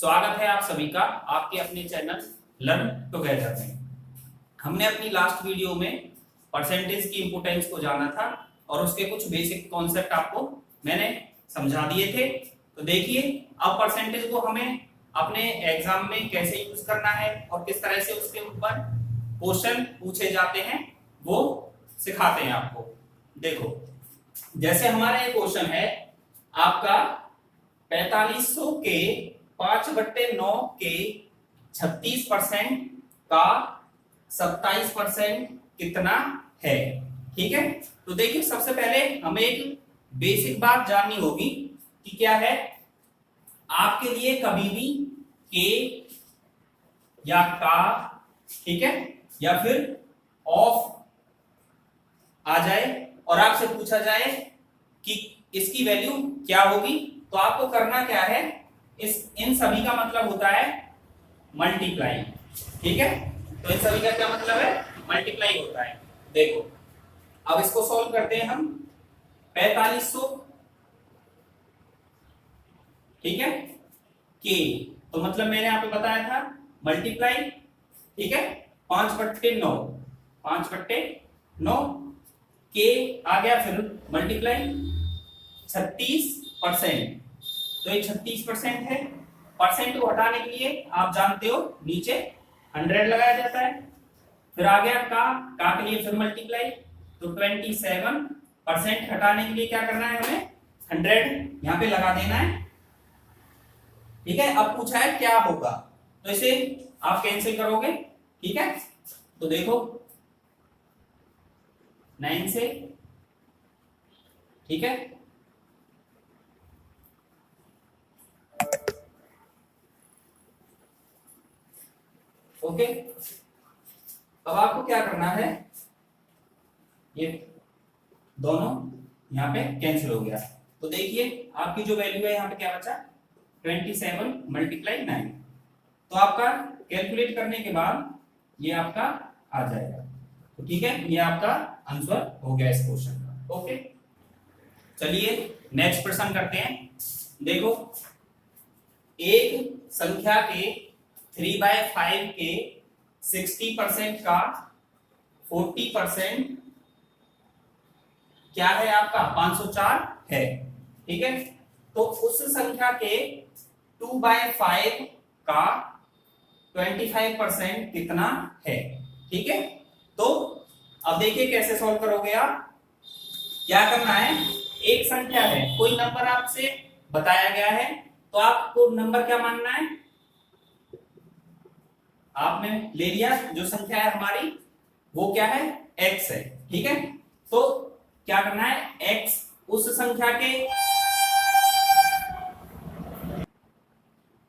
स्वागत है आप सभी का आपके अपने चैनल लर्न टुगेदर में। हमने अपनी लास्ट वीडियो में परसेंटेज की इंपोर्टेंस को जाना था और उसके कुछ बेसिक कॉन्सेप्ट आपको मैंने समझा दिए थे। तो देखिए अब परसेंटेज को हमें अपने एग्जाम में कैसे यूज करना है और किस तरह से उसके ऊपर क्वेश्चन पूछे जाते हैं वो सिखाते हैं आपको। देखो जैसे हमारा ये क्वेश्चन है आपका 4500 के 5/9 के 36% का 27% कितना है। ठीक है, तो देखिए सबसे पहले हमें एक बेसिक बात जाननी होगी कि क्या है आपके लिए कभी भी के या का, ठीक है, या फिर ऑफ आ जाए और आपसे पूछा जाए कि इसकी वैल्यू क्या होगी, तो आपको करना क्या है, इन सभी का मतलब होता है मल्टीप्लाई। ठीक है, तो इन सभी का क्या मतलब है, मल्टीप्लाई होता है। देखो अब इसको सॉल्व करते हैं हम। 4500 ठीक है के, तो मतलब मैंने आपको बताया था मल्टीप्लाई, ठीक है, 5/9 के आ गया, फिर मल्टीप्लाई 36%, तो ये 36% है। परसेंट को हटाने के लिए आप जानते हो नीचे 100 लगाया जाता है। फिर आ गया का के लिए फिर मल्टीप्लाई, तो 27% हटाने के लिए क्या करना है, हमें 100 यहां पे लगा देना है। ठीक है, अब पूछा है क्या होगा, तो इसे आप कैंसिल करोगे। ठीक है, तो देखो 9 से, ठीक है, ओके। अब आपको क्या करना है, ये दोनों यहां पे कैंसिल हो गया, तो देखिए आपकी जो वैल्यू है यहां पे क्या बचा, 27 × 9। तो आपका कैलकुलेट करने के बाद ये आपका आ जाएगा। तो ठीक है, ये आपका आंसर हो गया इस क्वेश्चन का। ओके, चलिए नेक्स्ट प्रश्न करते हैं। देखो एक संख्या के 3/5 के 60% का 40% क्या है, आपका 504 है। ठीक है, तो उस संख्या के 2/5 का 25% कितना है। ठीक है, तो अब देखिए कैसे सॉल्व करोगे आप। क्या करना है, एक संख्या है, कोई नंबर आपसे बताया गया है, तो आपको नंबर क्या मानना है, आपने ले लिया जो संख्या है हमारी वो क्या है, x है। ठीक है, तो क्या करना है, x उस संख्या के,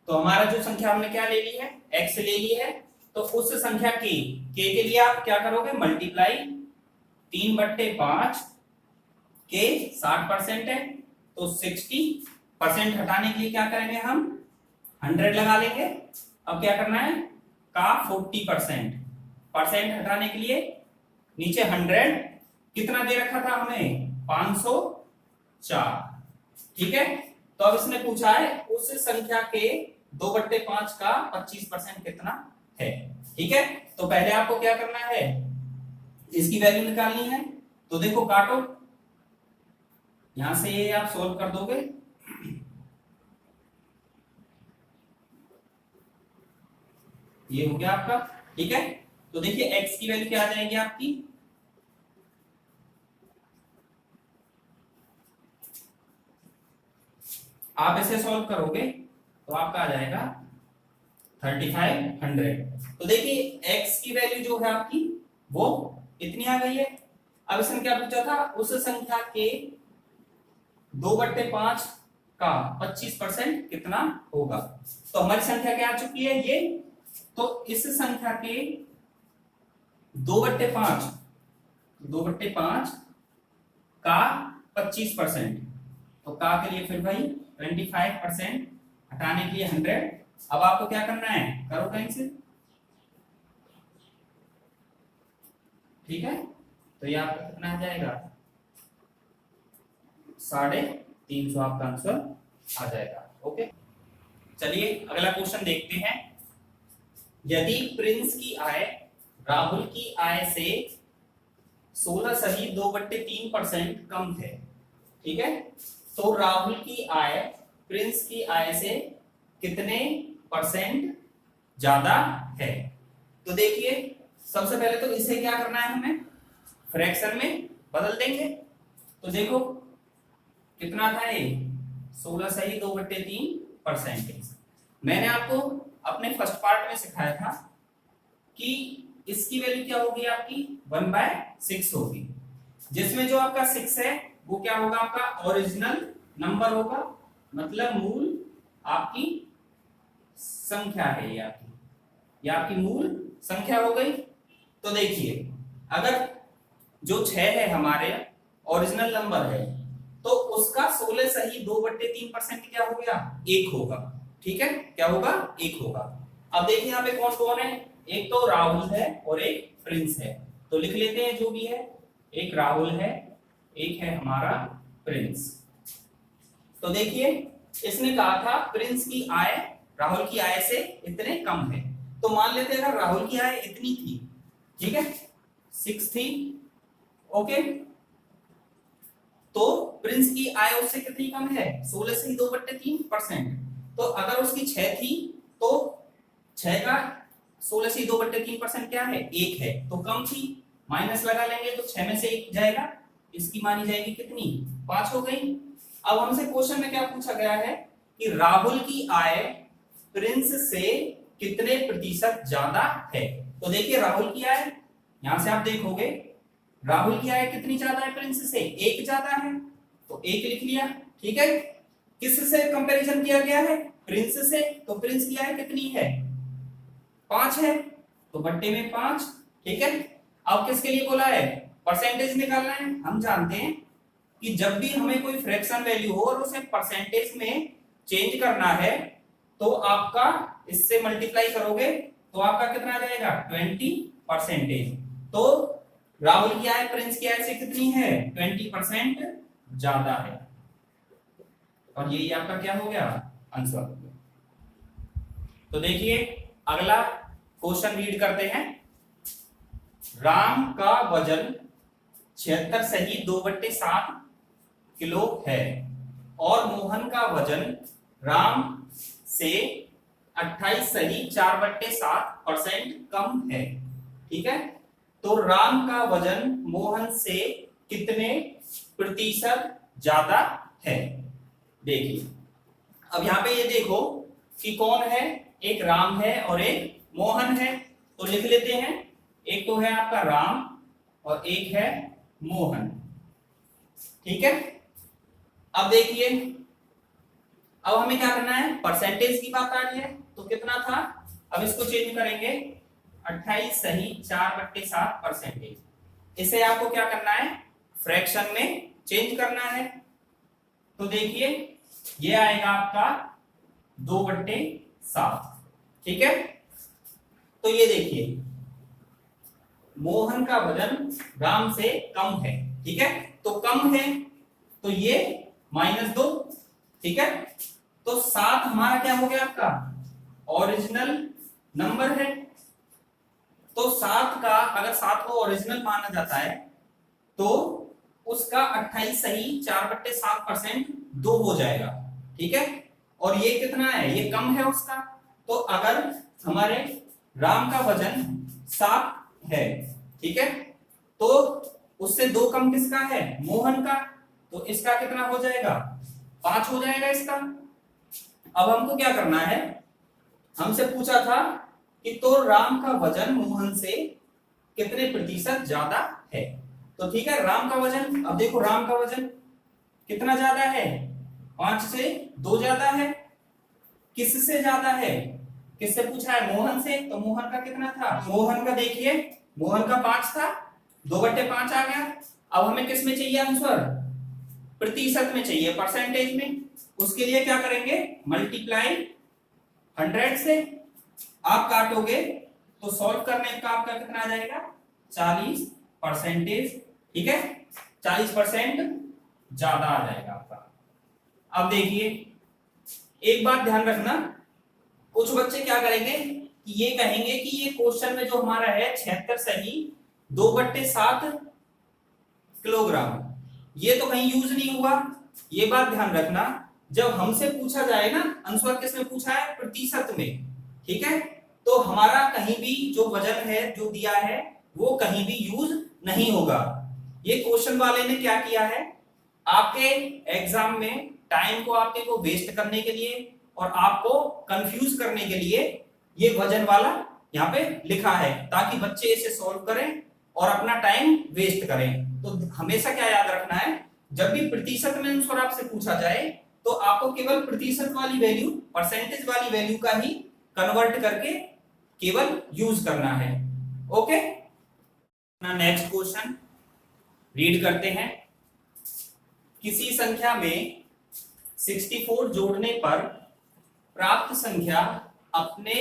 तो हमारा जो संख्या हमने क्या ले ली है, x ले ली है, तो उस संख्या k के लिए आप क्या करोगे, मल्टीप्लाई 3/5 के 60% है, तो 60% हटाने के लिए क्या करेंगे, हम 100 लगा लेंगे। अब क्या करना है, का 40% हटाने के लिए नीचे 100 कितना दे रखा था हमें, 504। ठीक है, तो अब इसने पूछा है उस संख्या के 2/5 का 25% कितना है। ठीक है, तो पहले आपको क्या करना है, इसकी वैल्यू निकालनी है। तो देखो काटो, यहां से ये आप सोल्व कर दोगे, ये हो गया आपका। ठीक है, तो देखिए x की वैल्यू क्या आ जाएगी आपकी, आप इसे सॉल्व करोगे तो आपका आ जाएगा 3500। तो देखिए x की वैल्यू जो है आपकी वो इतनी आ गई है। अब इसने क्या पूछा था, उस संख्या के 2/5 का 25% कितना होगा, तो हमारी संख्या क्या आ चुकी है ये, तो इस संख्या के 2/5 का 25%, तो का के लिए फिर भाई 25% हटाने के लिए 100। अब आपको क्या करना है, करो कहीं से। ठीक है, तो ये आपका कितना आ जाएगा, 350 आपका आंसर आ जाएगा। ओके, चलिए अगला क्वेश्चन देखते हैं। यदि प्रिंस की आय राहुल की आय से 16.2/3% कम है, ठीक है, तो राहुल की आय प्रिंस की आय से कितने परसेंट ज्यादा है? तो देखिए सबसे पहले तो इसे क्या करना है, हमें फ्रैक्शन में बदल देंगे। तो देखो कितना था ये 16.2/3%। मैंने आपको अपने फर्स्ट पार्ट में सिखाया था कि इसकी वैल्यू क्या होगी, आपकी 1/6 होगी, जिसमें जो आपका 6 है वो क्या होगा, आपका ओरिजिनल नंबर होगा, मतलब मूल आपकी संख्या है, ये आपकी मूल संख्या हो गई। तो देखिए अगर जो 6 है हमारे ओरिजिनल नंबर है, तो उसका 16.2/3% क्या हो गया, 1 होगा, ठीक है, क्या होगा, 1 होगा। अब देखिए यहाँ पे कौन कौन है, एक तो राहुल है और एक प्रिंस है, तो लिख लेते हैं जो भी है, एक राहुल है, एक है हमारा प्रिंस। तो देखिए इसने कहा था प्रिंस की आय राहुल की आय से इतने कम है, तो मान लेते हैं अगर राहुल की आय इतनी थी, ठीक है, 6 थी, ओके, तो प्रिंस की आय उससे कितनी कम है, 16.2/3%। तो अगर उसकी 6 थी तो 6 का 16.2/3% क्या है, 1 है, तो कम थी, माइनस लगा लेंगे तो 6 में से 1 जाएगा, इसकी मानी जाएगी कितनी, 5 हो गई। अब हमसे क्वेश्चन में क्या पूछा गया है कि राहुल की आय प्रिंस से कितने प्रतिशत ज्यादा है। तो देखिए राहुल की आय, यहां से आप देखोगे राहुल की आय कितनी ज्यादा है, प्रिंस से 1 ज्यादा है, तो 1 लिख लिया, ठीक है। किससे कंपैरिजन किया गया है, प्रिंस से, तो प्रिंस की आय कितनी है, 5 है, तो बट्टे में 5, ठीक है। अब किसके लिए बोला है, परसेंटेज निकालना है। हम जानते हैं कि जब भी हमें कोई फ्रैक्शन वैल्यू हो और उसे परसेंटेज में चेंज करना है, तो आपका इससे मल्टीप्लाई करोगे तो आपका कितना आ जाएगा, 20%। तो राहुल की आय प्रिंस की आय से कितनी है, 20% ज्यादा है, और यही आपका क्या हो गया, आंसर हो गया। तो देखिए अगला क्वेश्चन रीड करते हैं। राम का वजन 76.2/7 किलो है और मोहन का वजन राम से 28.4/7% कम है, ठीक है। तो राम का वजन मोहन से कितने प्रतिशत ज्यादा है। देखिए अब यहां पे ये देखो कि कौन है, एक राम है और एक मोहन है, तो लिख लेते हैं, एक तो है आपका राम और एक है मोहन, ठीक है। अब देखिए अब हमें क्या करना है, परसेंटेज की बात आ रही है, तो कितना था, अब इसको चेंज करेंगे 28.4/7%। इसे आपको क्या करना है, फ्रैक्शन में चेंज करना है। तो देखिए ये आएगा आपका 2/7, ठीक है। तो ये देखिए मोहन का वजन राम से कम है, ठीक है, तो कम है तो ये -2, ठीक है। तो 7 हमारा क्या हो गया, आपका ओरिजिनल नंबर है, तो 7 का अगर 7 को ओरिजिनल माना जाता है तो उसका 28.4/7% 2 हो जाएगा, ठीक है। और ये कितना है, ये कम है उसका, तो अगर हमारे राम का वजन 7 है, ठीक है, तो उससे 2 कम किसका है, मोहन का, तो इसका कितना हो जाएगा, 5 हो जाएगा इसका। अब हमको क्या करना है, हमसे पूछा था कि तो राम का वजन मोहन से कितने प्रतिशत ज्यादा है। तो ठीक है, राम का वजन, अब देखो राम का वजन कितना ज्यादा है, 5 से 2 ज्यादा है। किससे ज्यादा है, किससे पूछा है, मोहन से, तो मोहन का कितना था, मोहन का देखिए मोहन का 5 था, 2/5 आ गया। अब हमें किस में चाहिए आंसर, प्रतिशत में चाहिए, परसेंटेज में। उसके लिए क्या करेंगे, मल्टीप्लाई 100 से, आप काटोगे तो सॉल्व करने का आपका कितना आ जाएगा, 40%, ठीक है, 40% ज्यादा आ जाएगा आपका। अब देखिए एक बात ध्यान रखना कुछ बच्चे क्या करेंगे कि ये कहेंगे कि ये क्वेश्चन में जो हमारा है 76 सही 2/7 किलोग्राम, ये तो कहीं यूज नहीं हुआ। ये बात ध्यान रखना, जब हमसे पूछा जाए ना, आंसर किसमें पूछा है, प्रतिशत में, ठीक है, तो हमारा कहीं भी जो वजन है जो दिया है वो कहीं भी यूज नहीं होगा। ये क्वेश्चन वाले ने क्या किया है, आपके एग्जाम में टाइम को आपके को वेस्ट करने के लिए और आपको कंफ्यूज करने के लिए ये वजन वाला यहाँ पे लिखा है, ताकि बच्चे इसे सॉल्व करें और अपना टाइम वेस्ट करें। तो हमेशा क्या याद रखना है, जब भी प्रतिशत में आंसर आपसे पूछा जाए तो आपको केवल प्रतिशत वाली वैल्यू, परसेंटेज वाली वैल्यू का ही कन्वर्ट करके केवल यूज करना है। ओके, नेक्स्ट क्वेश्चन रीड करते हैं। किसी संख्या में 64 जोड़ने पर प्राप्त संख्या अपने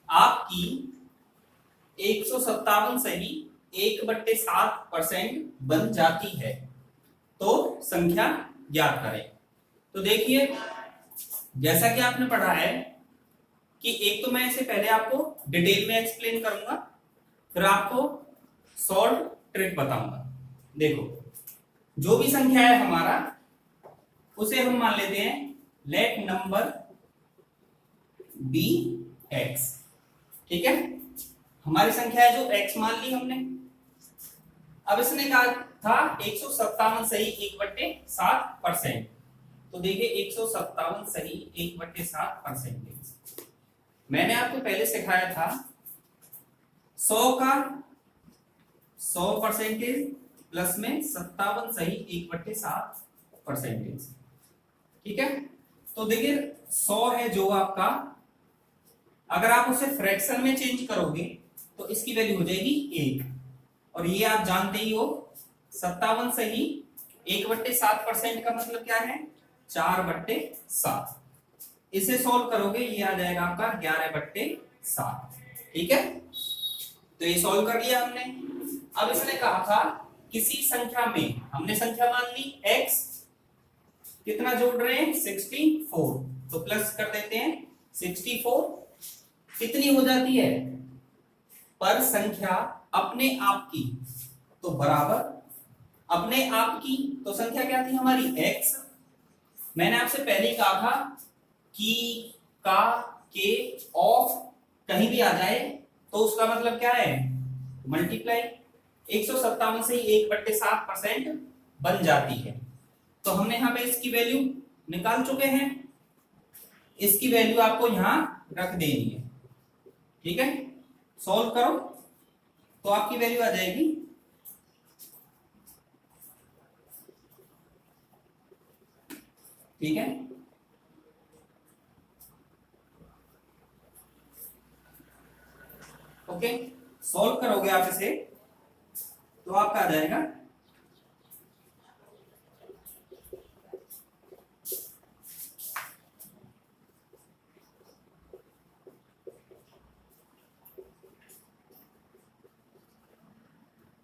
आप की 157 सही 1/7% बन जाती है, तो संख्या ज्ञात करें। तो देखिए, जैसा कि आपने पढ़ा है कि एक तो मैं इसे पहले आपको डिटेल में एक्सप्लेन करूंगा, फिर आपको सॉल्व ट्रिक बताऊंगा। देखो, जो भी संख्या है हमारा, उसे हम मान लेते हैं लेट नंबर बी एक्स, ठीक है। हमारी संख्या है जो x मान ली हमने। अब इसने कहा था 157 सही 1/7%, तो देखिए 157 सही 1/7%। मैंने आपको पहले सिखाया था 100 का 100% प्लस में 57 सही 1/7%, ठीक है। तो देखिए 100 है जो आपका, अगर आप उसे फ्रैक्शन में चेंज करोगे तो इसकी वैल्यू हो जाएगी 1, और ये आप जानते ही हो 57 सही 1/7% का मतलब क्या है, 4/7। इसे सॉल्व करोगे ये आ जाएगा आपका 11/7, ठीक है। तो ये सॉल्व कर लिया हमने। अब इसने कहा था किसी संख्या में, हमने संख्या मान ली x, कितना जोड़ रहे हैं 64, तो प्लस कर देते हैं 64 कितनी हो जाती है, पर संख्या अपने आप की, तो बराबर अपने आप की, तो संख्या क्या थी हमारी x। मैंने आपसे पहले ही कहा था कि का के ऑफ कहीं भी आ जाए तो उसका मतलब क्या है, मल्टीप्लाई। 157 से 1/7% बन जाती है, तो हमने यहां पे इसकी वैल्यू निकाल चुके हैं। इसकी वैल्यू आपको यहां रख देनी है, ठीक है। सॉल्व करो तो आपकी वैल्यू आ जाएगी, ठीक है। ओके, सॉल्व करोगे आप इसे तो आपका आ जाएगा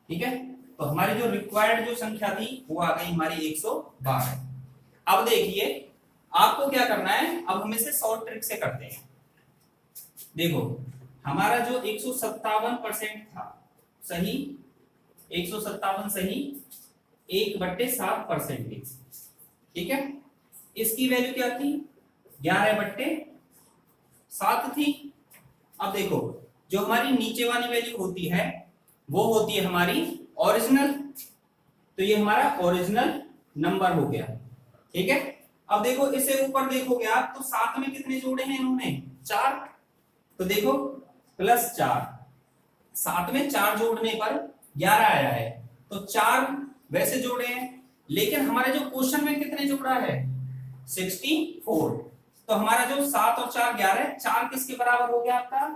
ठीक है। तो हमारी जो रिक्वायर्ड जो संख्या थी वो आ गई हमारी 112। अब देखिए आपको क्या करना है, अब हम इसे सॉल्व ट्रिक से करते हैं। देखो हमारा जो 157% था सही, 157 सही 1/7%, ठीक है। इसकी वैल्यू क्या थी, 11/7 थी। अब देखो जो हमारी नीचे वाली वैल्यू होती है वो होती है हमारी ओरिजिनल, तो ये हमारा ओरिजिनल नंबर हो गया, ठीक है। अब देखो इसे ऊपर देखोगे आप तो साथ में कितने जोड़े हैं इन्होंने, 4, तो देखो +4, साथ में 4 जोड़ने पर 11 आया है, तो 4 वैसे जोड़े हैं, लेकिन हमारे जो क्वेश्चन में कितने जोड़ा है 64, तो हमारा जो 7 और 4 11 है, 4 किसके बराबर हो गया आपका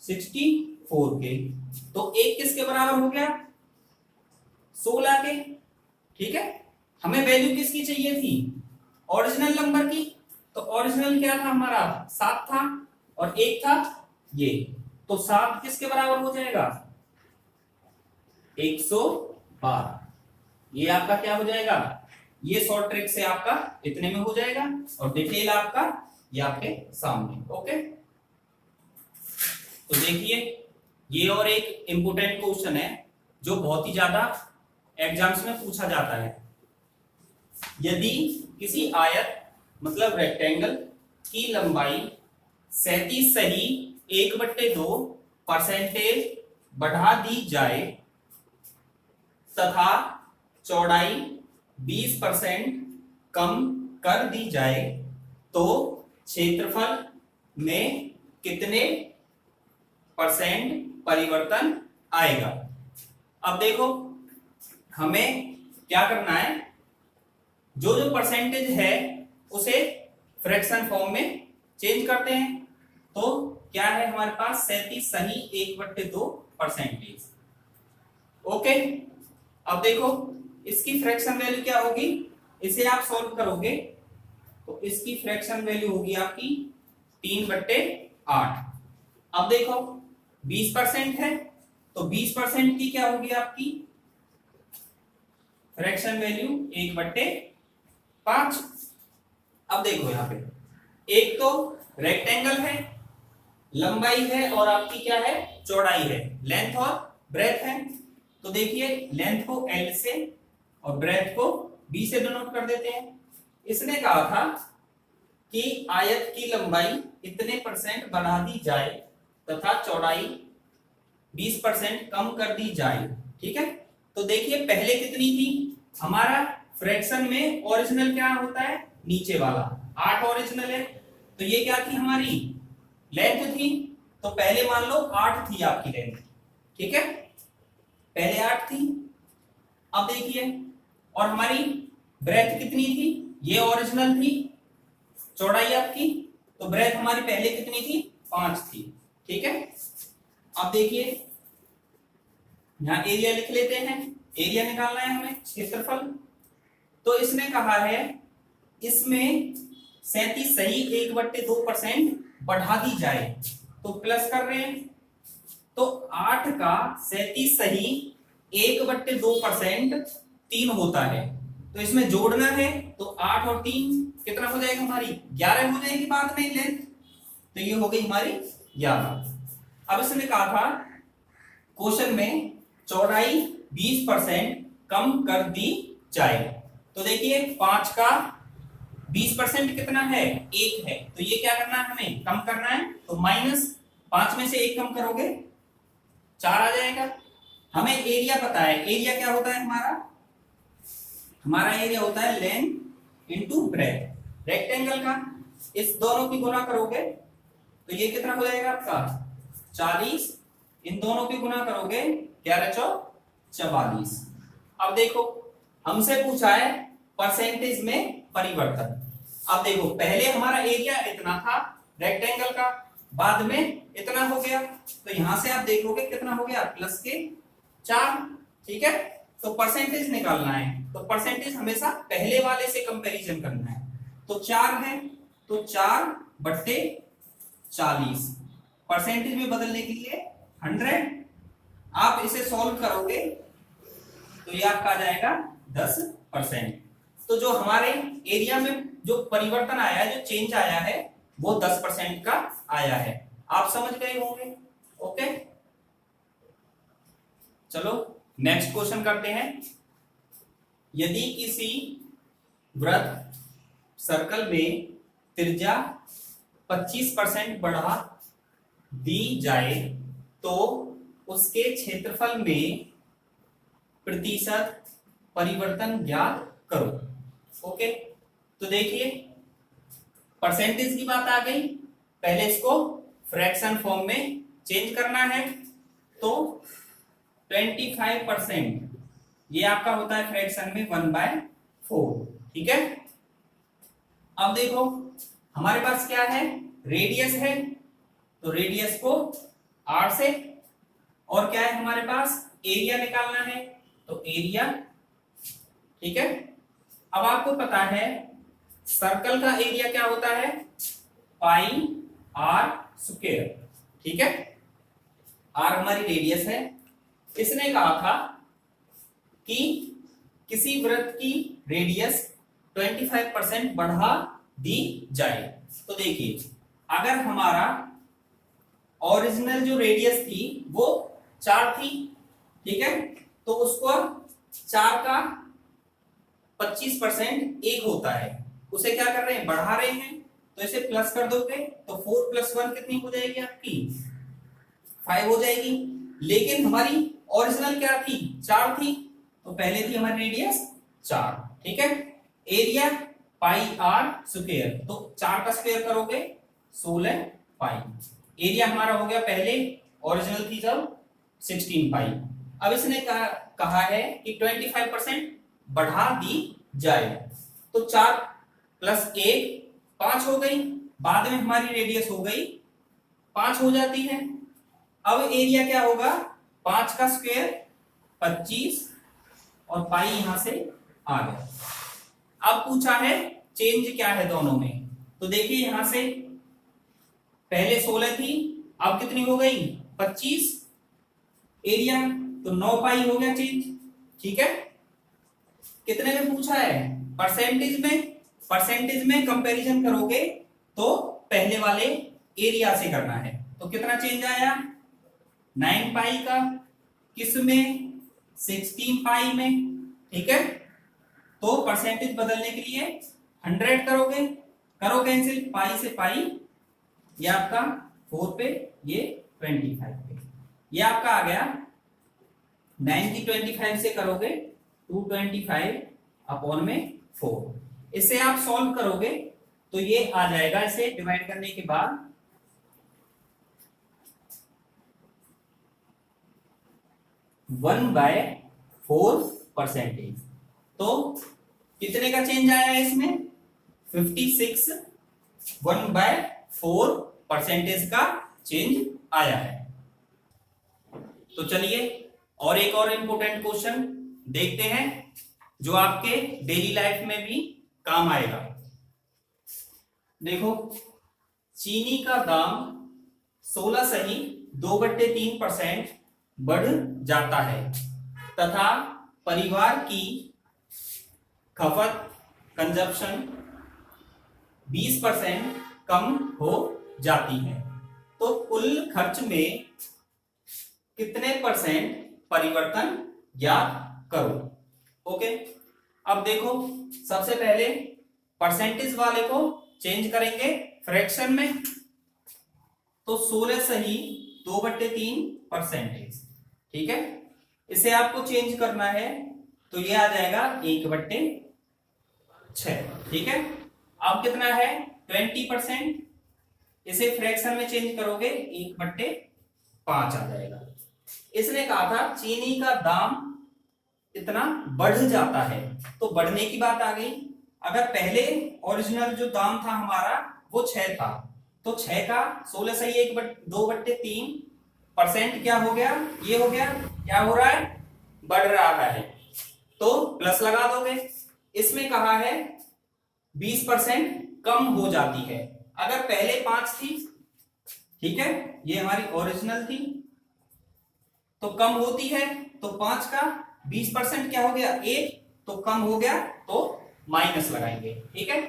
64 के, तो 1 किसके बराबर हो गया 16 के, ठीक है। हमें वैल्यू किसकी चाहिए थी, ओरिजिनल नंबर की, तो ओरिजिनल क्या था हमारा 7 था और 1 था ये, तो 7 किसके बराबर हो जाएगा 112। ये आपका क्या हो जाएगा, ये शॉर्ट ट्रिक से आपका इतने में हो जाएगा और डिटेल आपका ये आपके सामने। ओके, तो देखिए ये और एक इंपोर्टेंट क्वेश्चन है जो बहुत ही ज्यादा एग्जाम्स में पूछा जाता है। यदि किसी आयत मतलब रेक्टेंगल की लंबाई 37 सही 1/2 परसेंटेज बढ़ा दी जाए तथा चौड़ाई 20% कम कर दी जाए तो क्षेत्रफल में कितने परसेंट परिवर्तन आएगा। अब देखो हमें क्या करना है, जो जो परसेंटेज है उसे फ्रैक्शन फॉर्म में चेंज करते हैं। तो क्या है हमारे पास 37 सही 1/2 परसेंटेज। ओके, अब देखो इसकी फ्रैक्शन वैल्यू क्या होगी, इसे आप सॉल्व करोगे तो इसकी फ्रैक्शन वैल्यू होगी आपकी 3/8। अब देखो 20% है तो 20% की क्या होगी आपकी फ्रैक्शन वैल्यू 1/5। अब देखो यहाँ पे एक तो रेक्टेंगल है, लंबाई है और आपकी क्या है चौड़ाई है, लेंथ और ब्रेथ है। तो देखिए लेंथ को L से और ब्रेथ को B से डिनोट कर देते हैं। इसने कहा था कि आयत की लंबाई इतने परसेंट बढ़ा दी जाए तथा चौड़ाई 20% कम कर दी जाए। ठीक है, तो देखिए पहले कितनी थी, हमारा फ्रैक्शन में ओरिजिनल क्या होता है नीचे वाला 8 ओरिजिनल है, तो ये क्या थी हमारी लेंथ थी। तो पहले मान लो 8 थी आपकी लेंथ, ठीक है पहले 8 थी। अब देखिए और हमारी ब्रेथ कितनी थी, ये ओरिजिनल थी चौड़ाई आपकी, तो ब्रेथ हमारी पहले कितनी थी 5 थी। ठीक है, अब देखिए यहां एरिया लिख लेते हैं, एरिया निकालना है हमें क्षेत्रफल। तो इसने कहा है इसमें 37 सही 1/2% बढ़ा दी जाए, तो प्लस कर रहे हैं तो 8 का 37 सही 1/2% 3 होता है, तो इसमें जोड़ना है तो 8 और 3 कितना हो जाएगा हमारी 11 हो जाएगी बाद में लेंथ, तो ये हो गई हमारी 11। अब इसने कहा था क्वेश्चन में चौड़ाई 20% कम कर दी जाए, तो देखिए 5 का 20% कितना है 1 है, तो ये क्या करना है हमें कम करना है, तो -5 में से 1 कम करोगे 4 आ जाएगा। हमें एरिया पता है, एरिया क्या होता है हमारा एरिया होता है लेंथ इनटू ब्रेथ रेक्टेंगल का, इस दोनों की गुना करोगे तो ये कितना हो जाएगा आपका 40, इन दोनों की गुना करोगे 11 चौक 44। अब देखो हमसे पूछा है परसेंटेज में परिवर्तन। अब देखो पहले हमारा एरिया इतना था रेक्टेंगल का, बाद में इतना हो गया, तो यहां से आप देखोगे कितना हो गया +4। ठीक है, तो परसेंटेज निकालना है, तो परसेंटेज हमेशा पहले वाले से कंपैरिजन करना है। तो 4 है तो 4/40 परसेंटेज में बदलने के लिए 100। आप इसे सॉल्व करोगे तो ये आपका आ जाएगा 10%। तो जो हमारे एरिया में जो परिवर्तन आया है, जो चेंज आया है वो 10% का आया है। आप समझ गए होंगे। ओके, चलो नेक्स्ट क्वेश्चन करते हैं। यदि किसी वृत्त सर्कल में त्रिज्या 25% बढ़ा दी जाए तो उसके क्षेत्रफल में प्रतिशत परिवर्तन ज्ञात करो। ओके, तो देखिए परसेंटेज की बात आ गई, पहले इसको फ्रैक्शन फॉर्म में चेंज करना है, तो 25% ये आपका होता है फ्रैक्शन में 1/4। ठीक है, अब देखो हमारे पास क्या है रेडियस है, तो रेडियस को r से, और क्या है हमारे पास एरिया निकालना है, तो एरिया। ठीक है, अब आपको पता है सर्कल का एरिया क्या होता है πr²। ठीक है, r हमारी रेडियस है। इसने कहा था कि किसी वृत्त की रेडियस 25% बढ़ा दी जाए, तो देखिए अगर हमारा ओरिजिनल जो रेडियस थी वो 4 थी, ठीक है, तो उसको 4 का 25% 1 होता है, उसे क्या कर रहे हैं, बढ़ा रहे हैं, तो इसे प्लस कर दोगे तो 4 + 1 कितनी हो जाएगी आपकी, 5 हो जाएगी। लेकिन हमारी ओरिजिनल क्या थी, 4 थी, तो पहले थी हमारी रेडियस 4, ठीक है। एरिया पाई आर स्क्वायर, तो 4 का स्क्वायर करोगे 16 पाई। एरिया हमारा हो गया, पहले ओरिजिनल थी जब 16 पाई। अब इसने कहा है कि 25% बढ़ा दी जाए, तो 4 + 1 5 हो गई, बाद में हमारी रेडियस हो गई 5 हो जाती है। अब एरिया क्या होगा, 5 का स्क्वायर 25 और पाई यहां से आ गया। अब पूछा है चेंज क्या है दोनों में, तो देखिए यहां से पहले 16 थी, अब कितनी हो गई 25, एरिया तो 9 पाई हो गया चेंज, ठीक है। कितने में पूछा है, परसेंटेज में, परसेंटेज में कंपैरिजन करोगे तो पहले वाले एरिया से करना है, तो कितना चेंज आया 9 पाई का, किस में 16 पाई में, ठीक है। तो परसेंटेज बदलने के लिए 100 करोगे, करो कैंसिल, पाई से पाई, ये आपका 4 पे, ये 25 पे, ये आपका आ गया 9 की 25 से करोगे 225 अपॉन में 4। इसे आप सॉल्व करोगे तो ये आ जाएगा, इसे डिवाइड करने के बाद 1/4%। तो कितने का चेंज आया है इसमें, 56, 1/4% का चेंज आया है। तो चलिए और एक और इंपॉर्टेंट क्वेश्चन देखते हैं जो आपके डेली लाइफ में भी काम आएगा। देखो, चीनी का दाम 16 सही 2/3% बढ़ जाता है तथा परिवार की खपत कंजप्शन 20% कम हो जाती है, तो कुल खर्च में कितने % परिवर्तन ज्ञात करो। ओके, अब देखो सबसे पहले परसेंटेज वाले को चेंज करेंगे फ्रैक्शन में, तो 16 सही 2/3%, ठीक है। इसे आपको चेंज करना है तो ये आ जाएगा 1/6, ठीक है। अब कितना है 20%, इसे फ्रैक्शन में चेंज करोगे 1/5 आ जाएगा। इसने कहा था चीनी का दाम इतना बढ़ जाता है, तो बढ़ने की बात आ गई। अगर पहले ओरिजिनल जो दाम था हमारा वो 6 था, तो 6 का 16 सही 2/3% क्या हो गया, ये हो गया, क्या हो रहा है, बढ़ रहा है, तो प्लस लगा दोगे। इसमें कहा है 20% कम हो जाती है, अगर पहले 5 थी, ठीक है, ये हमारी ओरिजिनल थी, तो कम होती है, तो 5 का 20% क्या हो गया 1, तो कम हो गया तो माइनस लगाएंगे, ठीक है।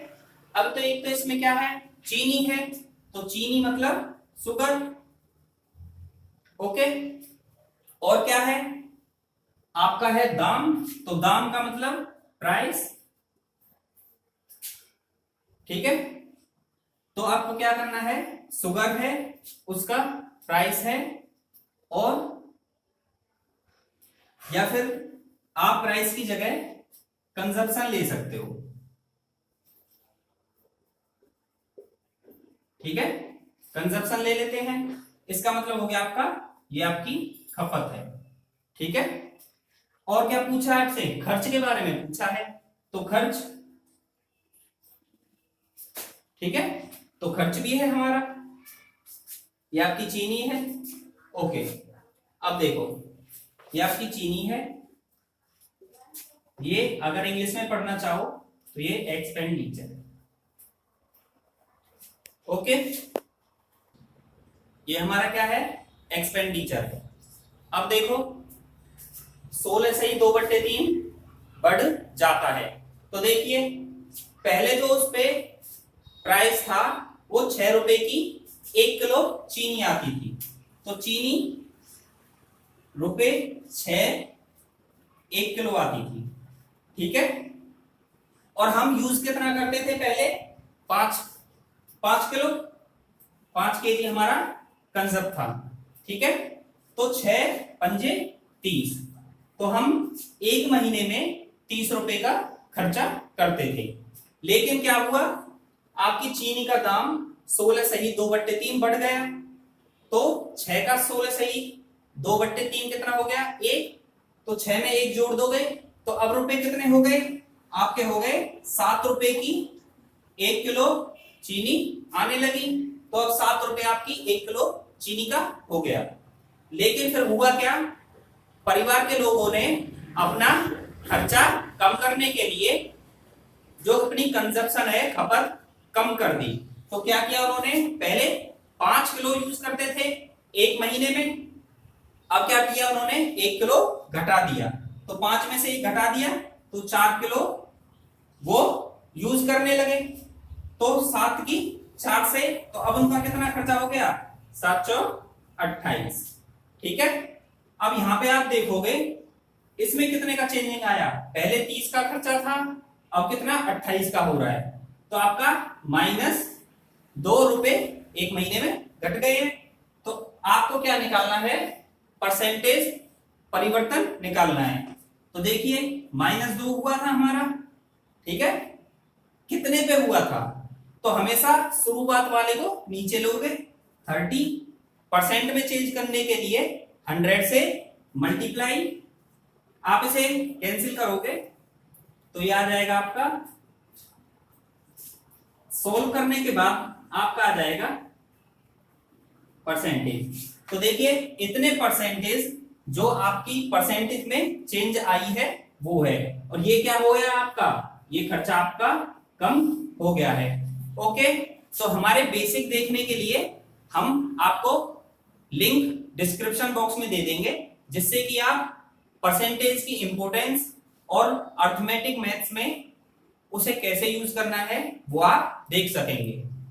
अब तो एक तो इसमें क्या है, चीनी है, तो चीनी मतलब शुगर, ओके। और क्या है आपका, है दाम, तो दाम का मतलब प्राइस, ठीक है। तो आपको क्या करना है, शुगर है उसका प्राइस है, और या फिर आप प्राइस की जगह कंजप्शन ले सकते हो, ठीक है, कंजप्शन ले लेते हैं। इसका मतलब हो गया आपका, ये आपकी खपत है, ठीक है। और क्या पूछा है आपसे, खर्च के बारे में पूछा है, तो खर्च, ठीक है, तो खर्च भी है हमारा, ये आपकी चीनी है, ओके। अब देखो ये आपकी चीनी है, ये अगर इंग्लिश में पढ़ना चाहो तो ये एक्सपेंडिचर है, ओके। ये हमारा क्या है, एक्सपेंडिचर है। अब देखो 16 से ही 2/3 बढ़ जाता है, तो देखिए पहले जो उस पे प्राइस था वो 6 रुपए की 1 किलो चीनी आती थी। तो चीनी ₹6 1 किलो आती थी, ठीक है। और हम यूज कितना करते थे पहले, 5 किलो, 5 kg हमारा कंजप्ट था, ठीक है। तो 6 पंजे 30, तो हम एक महीने में 30 रुपए का खर्चा करते थे। लेकिन क्या हुआ, आपकी चीनी का दाम 16 सही 2/3 बढ़ गया। तो 6 का 16 सही 2/3 कितना हो गया, 1। तो 6 में 1 जोड़ दोगे तो अब रुपए कितने हो गए आपके, हो गए 7 रुपए की 1 किलो चीनी आने लगी। तो अब 7 रुपए आपकी 1 किलो चीनी का हो गया। लेकिन फिर हुआ क्या, परिवार के लोगों ने अपना खर्चा कम करने के लिए जो अपनी कंजप्शन है, खपत कम कर दी। तो क्या किया उन्होंने, पहले 5 किलो यूज करते थे एक महीने में, अब क्या किया उन्होंने 1 किलो घटा दिया। तो 5 में से 1 घटा दिया तो 4 किलो वो यूज करने लगे। तो 7 की 4 से, तो अब उनका कितना खर्चा हो गया, 7 चौक 28, ठीक है। अब यहां पे आप देखोगे इसमें कितने का चेंजिंग आया, पहले 30 का खर्चा था, अब कितना 28 का हो रहा है। तो आपका -2 रुपए एक महीने में घट गए हैं। तो आपको क्या निकालना है, परसेंटेज परिवर्तन निकालना है। तो देखिए -2 हुआ था हमारा, ठीक है, कितने पे हुआ था, तो हमेशा शुरुआत वाले को नीचे लोगे। 30% में चेंज करने के लिए 100 से मल्टीप्लाई, आप इसे कैंसिल करोगे तो ये आ जाएगा आपका, सोल्व करने के बाद आपका आ जाएगा परसेंटेज। तो देखिए इतने परसेंटेज जो आपकी परसेंटेज में चेंज आई है वो है, और ये क्या हो गया आपका, ये खर्चा आपका कम हो गया है। ओके, तो हमारे बेसिक देखने के लिए हम आपको लिंक डिस्क्रिप्शन बॉक्स में दे देंगे, जिससे कि आप परसेंटेज की इंपॉर्टेंस और अर्थमेटिक मैथ्स में उसे कैसे यूज करना है वो आप देख सकेंगे।